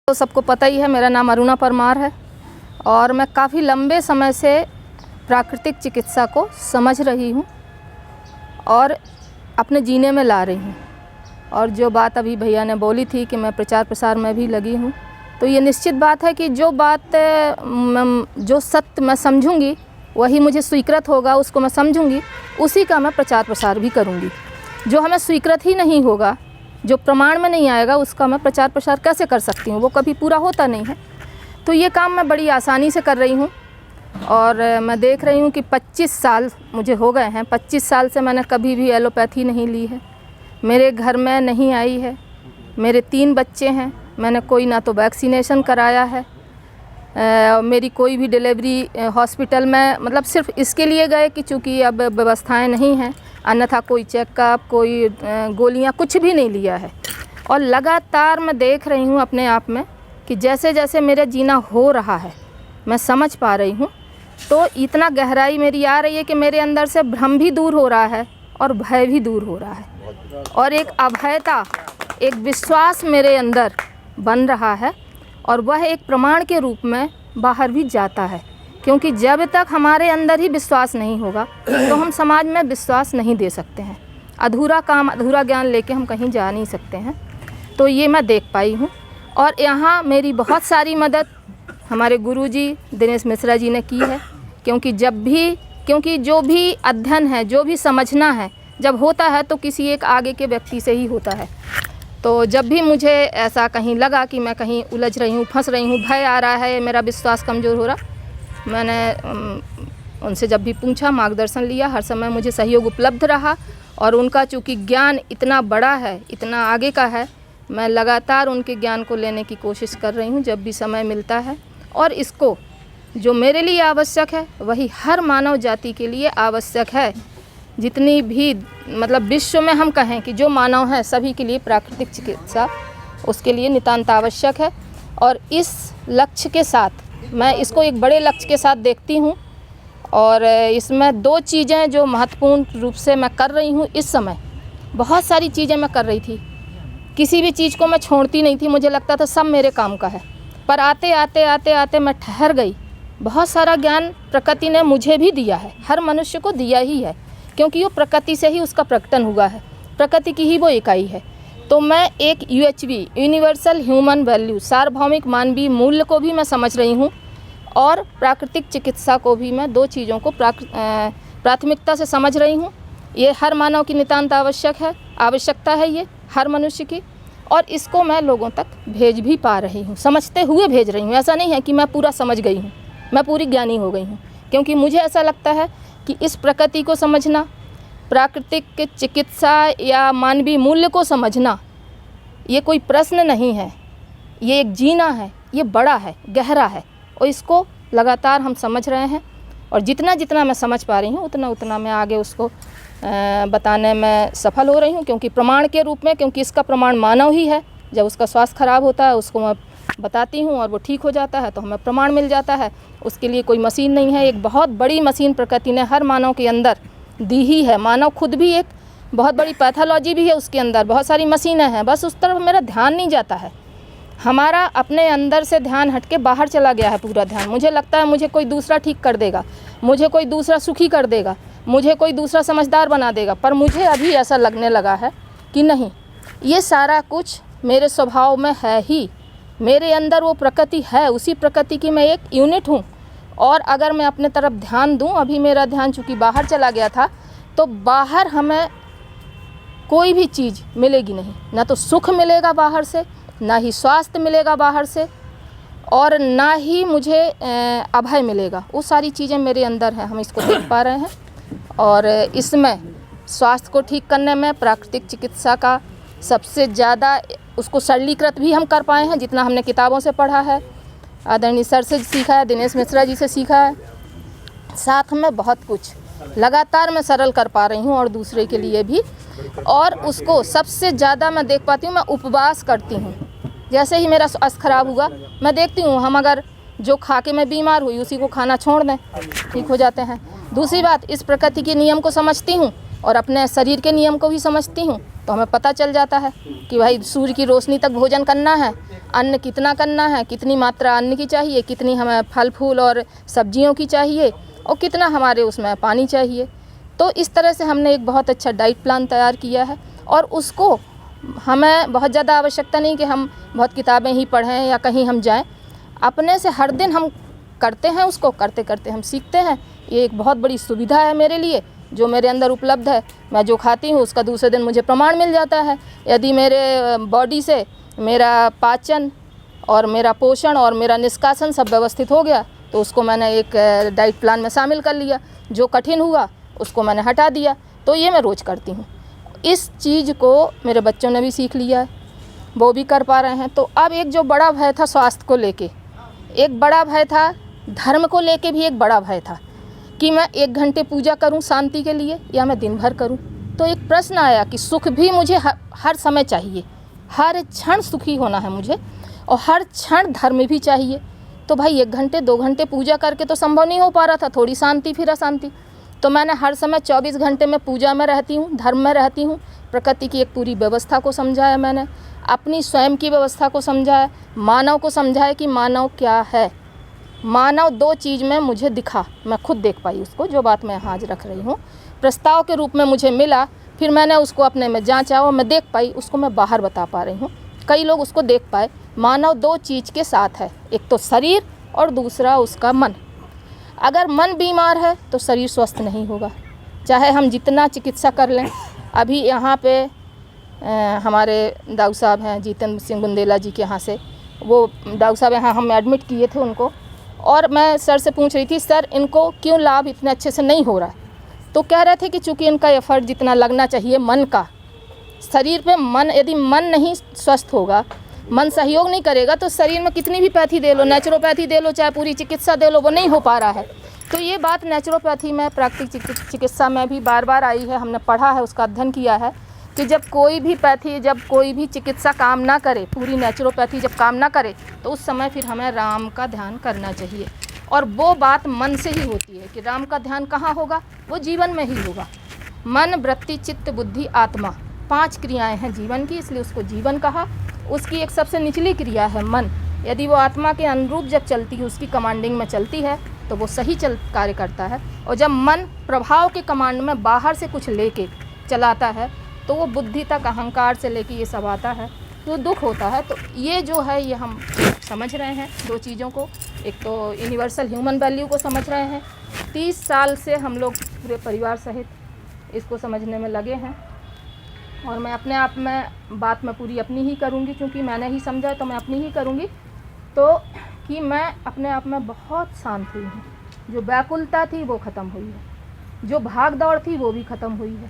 तो सबको पता ही है, मेरा नाम अरुणा परमार है और मैं काफ़ी लंबे समय से प्राकृतिक चिकित्सा को समझ रही हूँ और अपने जीने में ला रही हूँ। और जो बात अभी भैया ने बोली थी कि मैं प्रचार प्रसार में भी लगी हूँ, तो ये निश्चित बात है कि जो बात जो सत्य मैं समझूंगी वही मुझे स्वीकृत होगा, उसको मैं समझूंगी, उसी का मैं प्रचार प्रसार भी करूँगी। जो हमें स्वीकृत ही नहीं होगा, जो प्रमाण में नहीं आएगा, उसका मैं प्रचार प्रसार कैसे कर सकती हूँ? वो कभी पूरा होता नहीं है। तो ये काम मैं बड़ी आसानी से कर रही हूँ और मैं देख रही हूँ कि 25 साल मुझे हो गए हैं। 25 साल से मैंने कभी भी एलोपैथी नहीं ली है, मेरे घर में नहीं आई है। मेरे 3 बच्चे हैं, मैंने कोई ना तो वैक्सीनेशन कराया है, मेरी कोई भी डिलीवरी हॉस्पिटल में मतलब सिर्फ इसके लिए गए कि चूँकि अब व्यवस्थाएं नहीं हैं, अन्यथा कोई चेकअप, कोई गोलियां, कुछ भी नहीं लिया है। और लगातार मैं देख रही हूँ अपने आप में कि जैसे जैसे मेरा जीना हो रहा है, मैं समझ पा रही हूँ, तो इतना गहराई मेरी आ रही है कि मेरे अंदर से भ्रम भी दूर हो रहा है और भय भी दूर हो रहा है और एक अभयता, एक विश्वास मेरे अंदर बन रहा है और वह एक प्रमाण के रूप में बाहर भी जाता है। क्योंकि जब तक हमारे अंदर ही विश्वास नहीं होगा तो हम समाज में विश्वास नहीं दे सकते हैं। अधूरा काम, अधूरा ज्ञान लेके हम कहीं जा नहीं सकते हैं। तो ये मैं देख पाई हूँ और यहाँ मेरी बहुत सारी मदद हमारे गुरुजी दिनेश मिश्रा जी ने की है। क्योंकि जो भी अध्ययन है, जो भी समझना है, जब होता है तो किसी एक आगे के व्यक्ति से ही होता है। तो जब भी मुझे ऐसा कहीं लगा कि मैं कहीं उलझ रही हूँ, फंस रही हूँ, भय आ रहा है, मेरा विश्वास कमज़ोर हो रहा, मैंने उनसे जब भी पूछा, मार्गदर्शन लिया, हर समय मुझे सहयोग उपलब्ध रहा। और उनका चूँकि ज्ञान इतना बड़ा है, इतना आगे का है, मैं लगातार उनके ज्ञान को लेने की कोशिश कर रही हूँ जब भी समय मिलता है। और इसको जो मेरे लिए आवश्यक है वही हर मानव जाति के लिए आवश्यक है। जितनी भी मतलब विश्व में हम कहें कि जो मानव है सभी के लिए प्राकृतिक चिकित्सा उसके लिए नितांत आवश्यक है। और इस लक्ष्य के साथ मैं इसको एक बड़े लक्ष्य के साथ देखती हूँ और इसमें 2 चीज़ें जो महत्वपूर्ण रूप से मैं कर रही हूँ इस समय। बहुत सारी चीज़ें मैं कर रही थी, किसी भी चीज़ को मैं छोड़ती नहीं थी, मुझे लगता था सब मेरे काम का है। पर आते आते मैं ठहर गई। बहुत सारा ज्ञान प्रकृति ने मुझे भी दिया है, हर मनुष्य को दिया ही है, क्योंकि वो प्रकृति से ही उसका प्रकटन हुआ है, प्रकृति की ही वो इकाई है। तो मैं एक UHV, यूनिवर्सल ह्यूमन वैल्यू, सार्वभौमिक मानवीय मूल्य को भी मैं समझ रही हूँ और प्राकृतिक चिकित्सा को भी मैं 2 चीज़ों को प्राथमिकता से समझ रही हूँ। ये हर मानव की नितांत आवश्यकता है, ये हर मनुष्य की, और इसको मैं लोगों तक भेज भी पा रही हूँ, समझते हुए भेज रही हूँ। ऐसा नहीं है कि मैं पूरा समझ गई हूँ, मैं पूरी ज्ञानी हो गई हूँ, क्योंकि मुझे ऐसा लगता है कि इस प्रकृति को समझना, प्राकृतिक चिकित्सा या मानवीय मूल्य को समझना, ये कोई प्रश्न नहीं है, ये एक जीना है, ये बड़ा है, गहरा है और इसको लगातार हम समझ रहे हैं। और जितना मैं समझ पा रही हूँ उतना मैं आगे उसको बताने में सफल हो रही हूँ, क्योंकि प्रमाण के रूप में, क्योंकि इसका प्रमाण मानव ही है। जब उसका स्वास्थ्य खराब होता है उसको मैं बताती हूँ और वो ठीक हो जाता है तो हमें प्रमाण मिल जाता है। उसके लिए कोई मशीन नहीं है, एक बहुत बड़ी मशीन प्रकृति ने हर मानव के अंदर दी ही है। मानव खुद भी एक बहुत बड़ी पैथोलॉजी भी है, उसके अंदर बहुत सारी मशीनें हैं, बस उस तरफ मेरा ध्यान नहीं जाता है। हमारा अपने अंदर से ध्यान हट के बाहर चला गया है पूरा ध्यान। मुझे लगता है मुझे कोई दूसरा ठीक कर देगा, मुझे कोई दूसरा सुखी कर देगा, मुझे कोई दूसरा समझदार बना देगा। पर मुझे अभी ऐसा लगने लगा है कि नहीं, ये सारा कुछ मेरे स्वभाव में है ही, मेरे अंदर वो प्रकृति है, उसी प्रकृति की मैं एक यूनिट हूँ। और अगर मैं अपने तरफ ध्यान दूँ, अभी मेरा ध्यान चूँकि बाहर चला गया था, तो बाहर हमें कोई भी चीज़ मिलेगी नहीं, ना तो सुख मिलेगा बाहर से, ना ही स्वास्थ्य मिलेगा बाहर से, और ना ही मुझे अभय मिलेगा। वो सारी चीज़ें मेरे अंदर हैं, हम इसको देख पा रहे हैं। और इसमें स्वास्थ्य को ठीक करने में प्राकृतिक चिकित्सा का सबसे ज़्यादा उसको सरलीकृत भी हम कर पाए हैं, जितना हमने किताबों से पढ़ा है, आदरणीय सर से सीखा है, दिनेश मिश्रा जी से सीखा है, साथ में बहुत कुछ लगातार मैं सरल कर पा रही हूँ और दूसरे के लिए भी। और उसको सबसे ज़्यादा मैं देख पाती हूँ, मैं उपवास करती हूँ। जैसे ही मेरा स्वास्थ्य खराब हुआ, मैं देखती हूँ, हम अगर जो खा के मैं बीमार हुई उसी को खाना छोड़ दें, ठीक हो जाते हैं। दूसरी बात, इस प्रकृति के नियम को समझती हूँ और अपने शरीर के नियम को भी समझती हूँ, तो हमें पता चल जाता है कि भाई सूर्य की रोशनी तक भोजन करना है, अन्न कितना करना है, कितनी मात्रा अन्न की चाहिए, कितनी हमें फल फूल और सब्जियों की चाहिए और कितना हमारे उसमें पानी चाहिए। तो इस तरह से हमने एक बहुत अच्छा डाइट प्लान तैयार किया है और उसको हमें बहुत ज़्यादा आवश्यकता नहीं कि हम बहुत किताबें ही पढ़ें या कहीं हम जाएं, अपने से हर दिन हम करते हैं, उसको करते करते हम सीखते हैं। ये एक बहुत बड़ी सुविधा है मेरे लिए जो मेरे अंदर उपलब्ध है। मैं जो खाती हूँ उसका दूसरे दिन मुझे प्रमाण मिल जाता है। यदि मेरे बॉडी से मेरा पाचन और मेरा पोषण और मेरा निष्कासन सब व्यवस्थित हो गया तो उसको मैंने एक डाइट प्लान में शामिल कर लिया। जो कठिन हुआ उसको मैंने हटा दिया। तो ये मैं रोज़ करती हूँ। इस चीज़ को मेरे बच्चों ने भी सीख लिया है, वो भी कर पा रहे हैं। तो अब एक जो बड़ा भय था स्वास्थ्य को लेके, एक बड़ा भय था धर्म को लेके भी एक बड़ा भय था कि मैं 1 घंटे पूजा करूं शांति के लिए या मैं दिन भर करूं। तो एक प्रश्न आया कि सुख भी मुझे हर समय चाहिए, हर क्षण सुखी होना है मुझे और हर क्षण धर्म भी चाहिए। तो भाई 1 घंटे 2 घंटे पूजा करके तो संभव नहीं हो पा रहा था, थोड़ी शांति फिर अशांति। तो मैंने हर समय 24 घंटे में पूजा में रहती हूँ, धर्म में रहती हूँ। प्रकृति की एक पूरी व्यवस्था को समझाया मैंने, अपनी स्वयं की व्यवस्था को समझाया, मानव को समझाया कि मानव क्या है। मानव 2 चीज़ में मुझे दिखा, मैं खुद देख पाई उसको, जो बात मैं आज रख रही हूँ प्रस्ताव के रूप में मुझे मिला, फिर मैंने उसको अपने में जांचा और मैं देख पाई, उसको मैं बाहर बता पा रही हूँ, कई लोग उसको देख पाए। मानव 2 चीज़ के साथ है, एक तो शरीर और दूसरा उसका मन। अगर मन बीमार है तो शरीर स्वस्थ नहीं होगा, चाहे हम जितना चिकित्सा कर लें। अभी यहाँ पे हमारे दाऊ साहब हैं जितेंद्र सिंह बुंदेला जी के यहाँ से, वो दाऊ साहब यहाँ हम एडमिट किए थे उनको, और मैं सर से पूछ रही थी सर इनको क्यों लाभ इतने अच्छे से नहीं हो रहा है। तो कह रहे थे कि चूँकि इनका एफर्ट जितना लगना चाहिए मन का, शरीर पे मन, यदि मन नहीं स्वस्थ होगा, मन सहयोग नहीं करेगा तो शरीर में कितनी भी पैथी दे लो, नेचुरोपैथी दे लो, चाहे पूरी चिकित्सा दे लो, वो नहीं हो पा रहा है। तो ये बात नेचुरोपैथी में, प्राकृतिक चिकित्सा में भी बार बार आई है, हमने पढ़ा है, उसका अध्ययन किया है कि जब कोई भी पैथी, जब कोई भी चिकित्सा काम ना करे, पूरी नेचुरोपैथी जब काम ना करे तो उस समय फिर हमें राम का ध्यान करना चाहिए। और वो बात मन से ही होती है कि राम का ध्यान कहाँ होगा, वो जीवन में ही होगा। मन, वृत्ति, चित्त, बुद्धि, आत्मा, 5 क्रियाएं हैं जीवन की, इसलिए उसको जीवन कहा। उसकी एक सबसे निचली क्रिया है मन। यदि वो आत्मा के अनुरूप जब चलती है, उसकी कमांडिंग में चलती है तो वो सही कार्य करता है। और जब मन प्रभाव के कमांड में बाहर से कुछ लेके चलाता है तो वो बुद्धि तक, अहंकार से लेके ये सब आता है तो दुख होता है। तो ये जो है ये हम समझ रहे हैं 2 चीज़ों को, एक तो यूनिवर्सल ह्यूमन वैल्यू को समझ रहे हैं। 30 साल से हम लोग पूरे परिवार सहित इसको समझने में लगे हैं। और मैं अपने आप में बात मैं पूरी अपनी ही करूँगी, क्योंकि मैंने ही समझा तो मैं अपनी ही करूँगी। तो कि मैं अपने आप में बहुत शांत हुई हूँ, जो व्याकुलता थी वो ख़त्म हुई है, जो भाग दौड़ थी वो भी ख़त्म हुई है,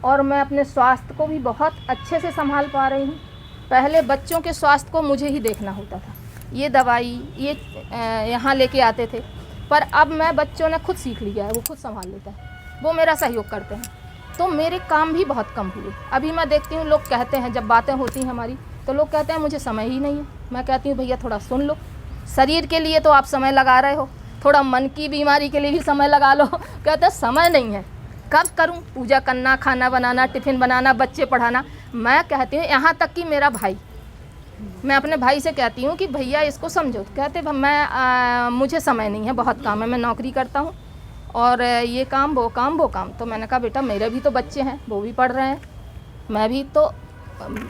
और मैं अपने स्वास्थ्य को भी बहुत अच्छे से संभाल पा रही हूँ। पहले बच्चों के स्वास्थ्य को मुझे ही देखना होता था, ये दवाई ये यहाँ लेके आते थे, पर अब मैं, बच्चों ने खुद सीख लिया है, वो खुद संभाल लेता है, वो मेरा सहयोग करते हैं, तो मेरे काम भी बहुत कम हुए। अभी मैं देखती हूँ लोग कहते हैं, जब बातें होती हैं हमारी तो लोग कहते हैं मुझे समय ही नहीं है। मैं कहती हूँ भैया थोड़ा सुन लो, शरीर के लिए तो आप समय लगा रहे हो, थोड़ा मन की बीमारी के लिए भी समय लगा लो। कहते हैं समय नहीं है, कब करूं, पूजा करना, खाना बनाना, टिफ़िन बनाना, बच्चे पढ़ाना। मैं कहती हूँ यहाँ तक कि मेरा भाई, मैं अपने भाई से कहती हूँ कि भैया इसको समझो, कहते मुझे समय नहीं है, बहुत काम है, मैं नौकरी करता हूँ और ये काम वो काम वो काम। तो मैंने कहा बेटा मेरे भी तो बच्चे हैं, वो भी पढ़ रहे हैं, मैं भी तो,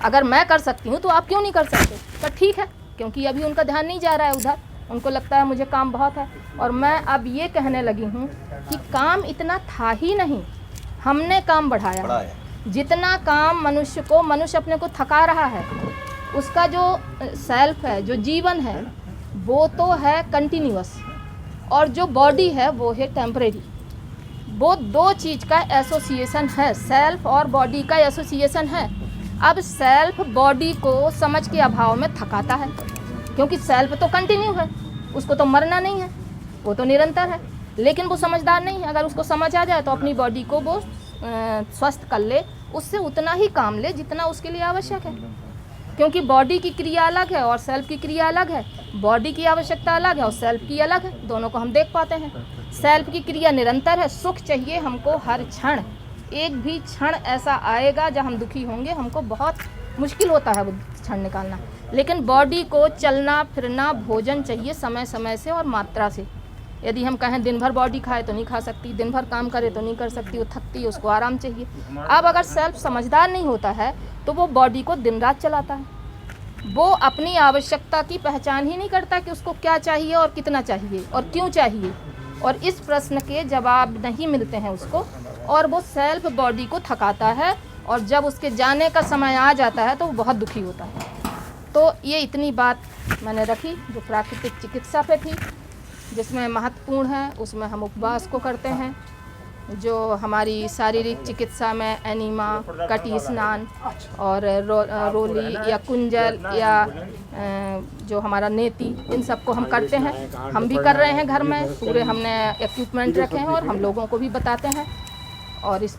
अगर मैं कर सकती हूँ तो आप क्यों नहीं कर सकते। तो ठीक है, क्योंकि अभी उनका ध्यान नहीं जा रहा है उधर, उनको लगता है मुझे काम बहुत है। और मैं अब ये कहने लगी हूँ कि काम इतना था ही नहीं, हमने काम बढ़ाया। जितना काम मनुष्य अपने को थका रहा है, उसका जो सेल्फ है, जो जीवन है, वो तो है कंटिन्यूअस, और जो बॉडी है वो है टेम्परेरी। वो 2 चीज़ का एसोसिएशन है, सेल्फ और बॉडी का एसोसिएशन है। अब सेल्फ बॉडी को समझ के अभाव में थकाता है, क्योंकि सेल्फ तो कंटिन्यू है, उसको तो मरना नहीं है, वो तो निरंतर है। लेकिन वो समझदार नहीं है, अगर उसको समझ आ जाए तो अपनी बॉडी को वो स्वस्थ कर ले, उससे उतना ही काम ले जितना उसके लिए आवश्यक है। क्योंकि बॉडी की क्रिया अलग है और सेल्फ की क्रिया अलग है, बॉडी की आवश्यकता अलग है और सेल्फ की अलग है, दोनों को हम देख पाते हैं। सेल्फ की क्रिया निरंतर है, सुख चाहिए हमको हर क्षण, एक भी क्षण ऐसा आएगा जब हम दुखी होंगे, हमको बहुत मुश्किल होता है वो क्षण निकालना। लेकिन बॉडी को चलना फिरना, भोजन चाहिए समय समय से और मात्रा से। यदि हम कहें दिन भर बॉडी खाए तो नहीं खा सकती, दिन भर काम करे तो नहीं कर सकती, वो थकती है, उसको आराम चाहिए। अब अगर सेल्फ समझदार नहीं होता है तो वो बॉडी को दिन रात चलाता है, वो अपनी आवश्यकता की पहचान ही नहीं करता कि उसको क्या चाहिए और कितना चाहिए और क्यों चाहिए, और इस प्रश्न के जवाब नहीं मिलते हैं उसको, और वो सेल्फ बॉडी को थकाता है, और जब उसके जाने का समय आ जाता है तो वो बहुत दुखी होता है। तो ये इतनी बात मैंने रखी जो प्राकृतिक चिकित्सा पे थी, जिसमें महत्वपूर्ण है उसमें हम उपवास को करते हैं। जो हमारी शारीरिक चिकित्सा में एनीमा, कटी स्नान और रोली या कुंजल या जो हमारा नेति, इन सबको हम करते हैं। हम भी कर रहे हैं घर में, पूरे हमने इक्विपमेंट रखे हैं और हम लोगों को भी बताते हैं। और इस